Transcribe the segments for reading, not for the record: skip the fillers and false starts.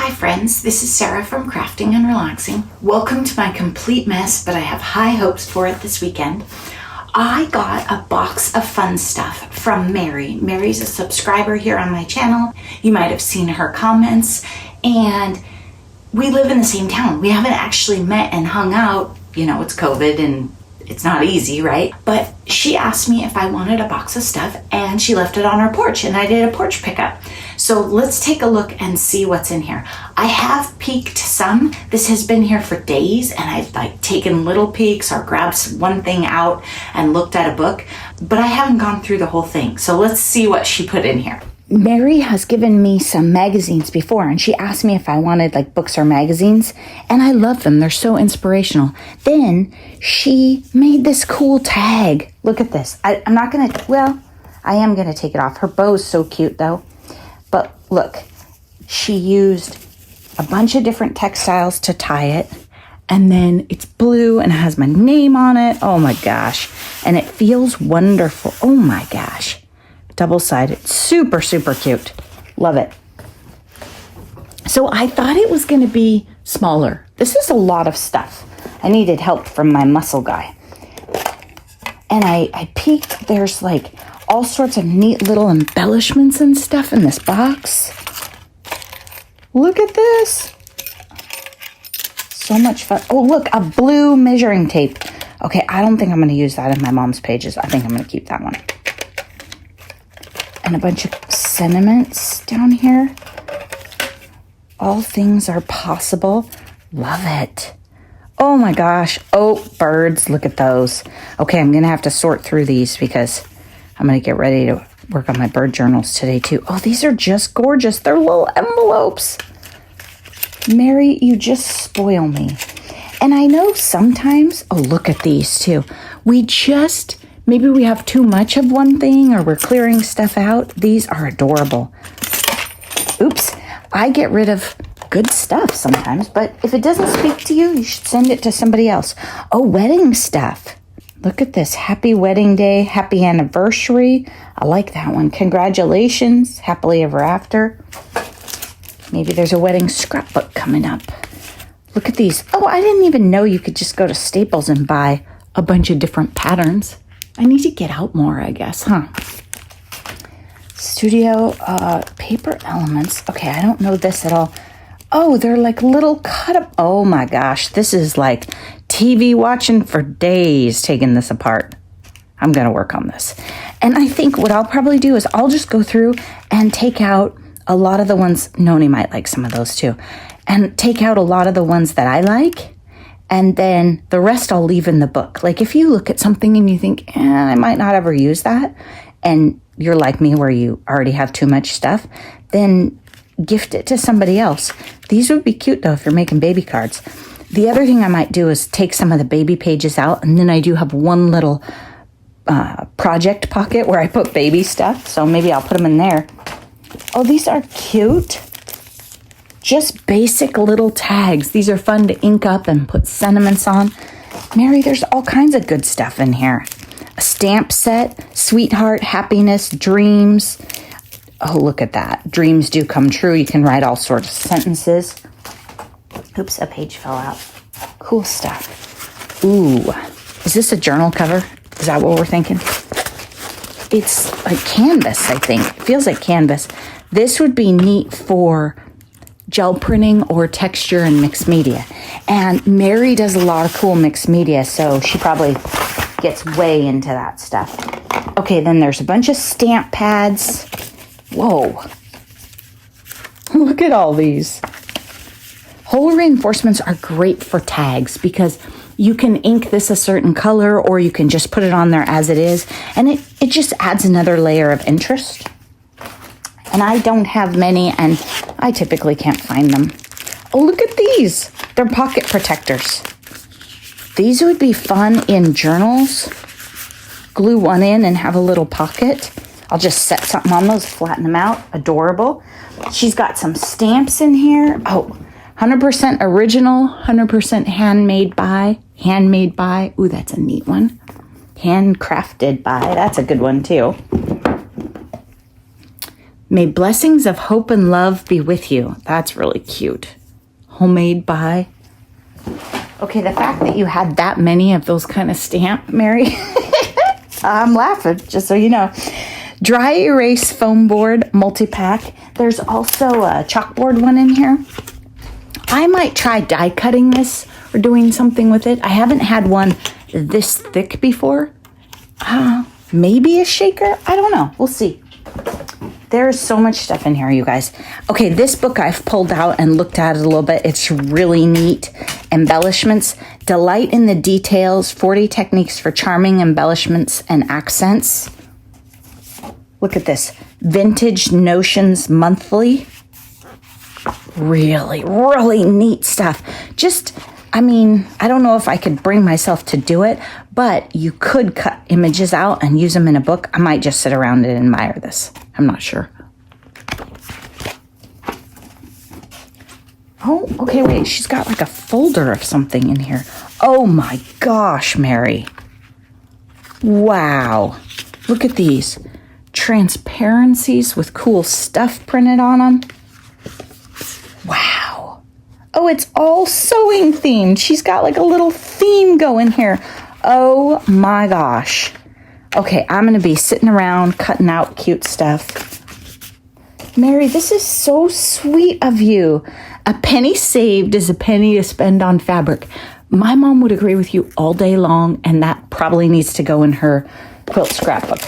Hi friends, this is Sarah from Crafting and Relaxing. Welcome to my complete mess, but I have high hopes for it this weekend. I got a box of fun stuff from Mary. Mary's a subscriber here on my channel. You might have seen her comments, and we live in the same town. We haven't actually met and hung out. You know, it's COVID and it's not easy, right? But she asked me if I wanted a box of stuff, and she left it on her porch, and I did a porch pickup. So let's take a look and see what's in here. I have peeked some. This has been here for days, and I've taken little peeks or grabbed one thing out and looked at a book, but I haven't gone through the whole thing. So let's see what she put in here. Mary has given me some magazines before, and she asked me if I wanted books or magazines, and I love them. They're so inspirational. Then she made this cool tag. Look at this. I am going to take it off. Her bow's so cute though. But look, she used a bunch of different textiles to tie it, and then it's blue and it has my name on it. Oh my gosh. And it feels wonderful. Oh my gosh. Double-sided, super, super cute. Love it. So I thought it was going to be smaller. This is a lot of stuff. I needed help from my muscle guy. And I peeked. There's all sorts of neat little embellishments and stuff in this box. Look at this. So much fun. Oh, look, a blue measuring tape. Okay, I don't think I'm going to use that in my mom's pages. I think I'm going to keep that one. And a bunch of sentiments down here. All things are possible. Love it. Oh my gosh. Oh, birds. Look at those. Okay, I'm going to have to sort through these because I'm going to get ready to work on my bird journals today too. Oh, these are just gorgeous. They're little envelopes. Mary, you just spoil me. And I know sometimes, oh, look at these too. Maybe we have too much of one thing or we're clearing stuff out. These are adorable. Oops, I get rid of good stuff sometimes, but if it doesn't speak to you, you should send it to somebody else. Oh, wedding stuff. Look at this. Happy wedding day, happy anniversary. I like that one. Congratulations, happily ever after. Maybe there's a wedding scrapbook coming up. Look at these. Oh, I didn't even know you could just go to Staples and buy a bunch of different patterns. I need to get out more, I guess, huh? Studio paper elements. Okay, I don't know this at all. Oh, they're little cut up. Oh my gosh, this is TV watching for days, taking this apart. I'm going to work on this. And I think what I'll probably do is I'll just go through and take out a lot of the ones, Noni might like some of those too, and take out a lot of the ones that I like. And then the rest I'll leave in the book. If you look at something and you think, I might not ever use that, and you're like me where you already have too much stuff, then gift it to somebody else. These would be cute though if you're making baby cards. The other thing I might do is take some of the baby pages out, and then I do have one little project pocket where I put baby stuff. So maybe I'll put them in there. Oh, these are cute. Just basic little tags. These are fun to ink up and put sentiments on. Mary, there's all kinds of good stuff in here. A stamp set, sweetheart, happiness, dreams. Oh, look at that. Dreams do come true. You can write all sorts of sentences. Oops, a page fell out. Cool stuff. Ooh, is this a journal cover? Is that what we're thinking? It's like canvas, I think. It feels like canvas. This would be neat for gel printing or texture and mixed media. And Mary does a lot of cool mixed media, so she probably gets way into that stuff. Okay, then there's a bunch of stamp pads. Whoa. Look at all these. Hole reinforcements are great for tags because you can ink this a certain color or you can just put it on there as it is. And it just adds another layer of interest. And I don't have many, and I typically can't find them. Oh, look at these. They're pocket protectors. These would be fun in journals. Glue one in and have a little pocket. I'll just set something on those, flatten them out. Adorable. She's got some stamps in here. Oh, 100% original, 100% handmade by. Handmade by. Ooh, that's a neat one. Handcrafted by. That's a good one, too. May blessings of hope and love be with you. That's really cute. Homemade by. Okay, the fact that you had that many of those kind of stamp, Mary, I'm laughing, just so you know. Dry erase foam board multi-pack. There's also a chalkboard one in here. I might try die cutting this or doing something with it. I haven't had one this thick before. Maybe a shaker? I don't know. We'll see. There's so much stuff in here, you guys. Okay, this book I've pulled out and looked at it a little bit. It's really neat. Embellishments. Delight in the details. 40 techniques for charming embellishments and accents. Look at this. Vintage Notions Monthly. Really, really neat stuff. I don't know if I could bring myself to do it, but you could cut images out and use them in a book. I might just sit around and admire this. I'm not sure. Oh, okay, wait. She's got like a folder of something in here. Oh my gosh, Mary. Wow. Look at these. Transparencies with cool stuff printed on them. Wow. Oh, it's all sewing themed. She's got like a little theme going here. Oh my gosh. Okay, I'm going to be sitting around cutting out cute stuff. Mary, this is so sweet of you. A penny saved is a penny to spend on fabric. My mom would agree with you all day long, and that probably needs to go in her quilt scrapbook.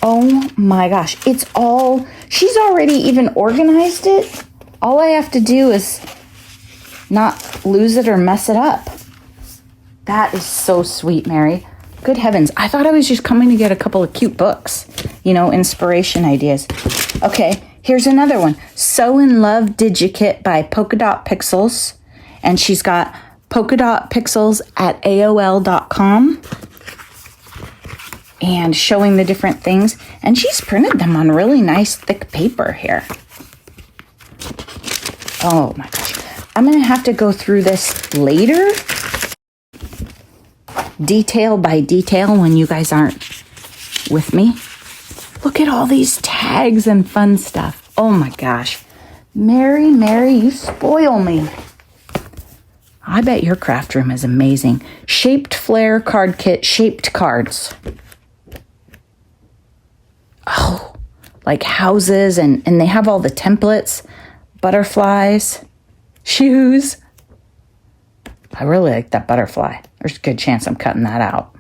Oh my gosh. She's already even organized it. All I have to do is not lose it or mess it up. That is so sweet, Mary. Good heavens. I thought I was just coming to get a couple of cute books. Inspiration ideas. Okay, here's another one. Sew in Love Digikit by Polka Dot Pixels. And she's got polka dot pixels at AOL.com. And showing the different things. And she's printed them on really nice thick paper here. Oh my gosh. I'm going to have to go through this later. Detail by detail when you guys aren't with me. Look at all these tags and fun stuff. Oh my gosh. Mary, you spoil me. I bet your craft room is amazing. Shaped Flair card kit, shaped cards. Oh, like houses and they have all the templates, butterflies, shoes. I really like that butterfly. There's a good chance I'm cutting that out.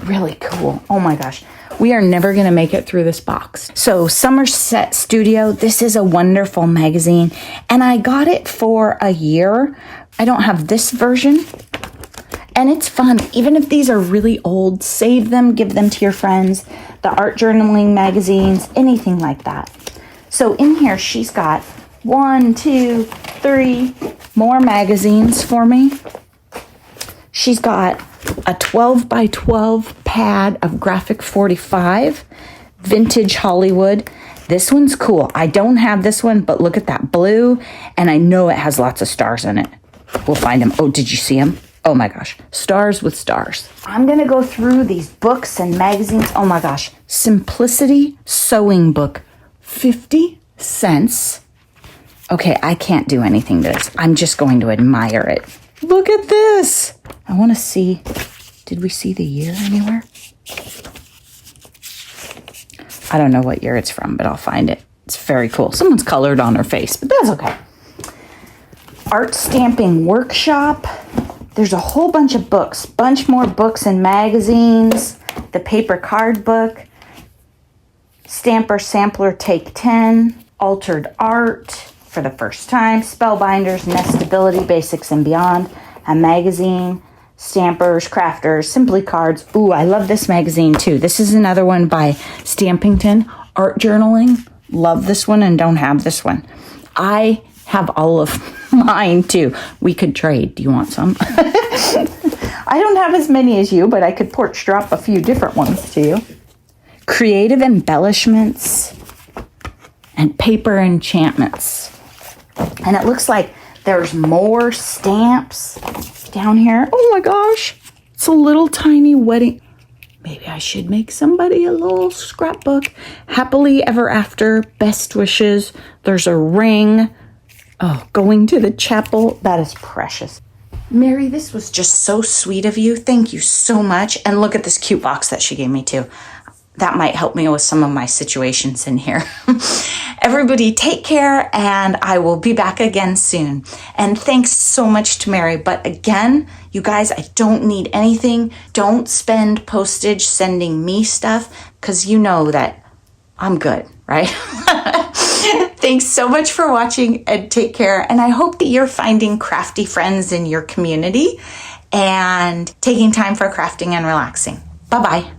Really cool. Oh my gosh. We are never going to make it through this box. So Somerset Studio, this is a wonderful magazine. And I got it for a year. I don't have this version. And it's fun. Even if these are really old, save them, give them to your friends. The art journaling magazines, anything like that. So in here, she's got 1, 2, 3 more magazines for me. She's got a 12 by 12 pad of Graphic 45, Vintage Hollywood. This one's cool. I don't have this one, but look at that blue, and I know it has lots of stars in it. We'll find them. Oh, did you see them? Oh my gosh. Stars with stars. I'm going to go through these books and magazines. Oh my gosh. Simplicity Sewing Book. 50 cents. Okay, I can't do anything to this. I'm just going to admire it. Look at this. I want to see. Did we see the year anywhere? I don't know what year it's from, but I'll find it. It's very cool. Someone's colored on her face, but that's okay. Art Stamping Workshop. There's a whole bunch of books. Bunch more books and magazines. The paper card book. Stamper Sampler Take 10. Altered Art for the first time. Spellbinders, Nestability, Basics and Beyond. A magazine. Stampers, Crafters, Simply Cards. Ooh, I love this magazine too. This is another one by Stampington. Art Journaling. Love this one and don't have this one. I have all of mine too. We could trade. Do you want some? I don't have as many as you, but I could porch drop a few different ones to you. Creative Embellishments and Paper Enchantments. And it looks like there's more stamps down here. Oh my gosh. It's a little tiny wedding. Maybe I should make somebody a little scrapbook. Happily ever after, best wishes. There's a ring. Oh, going to the chapel. That is precious. Mary, this was just so sweet of you. Thank you so much. And look at this cute box that she gave me too. That might help me with some of my situations in here. Everybody take care, and I will be back again soon. And thanks so much to Mary. But again, you guys, I don't need anything. Don't spend postage sending me stuff, because you know that I'm good, right? Thanks so much for watching, and take care. And I hope that you're finding crafty friends in your community and taking time for crafting and relaxing. Bye-bye.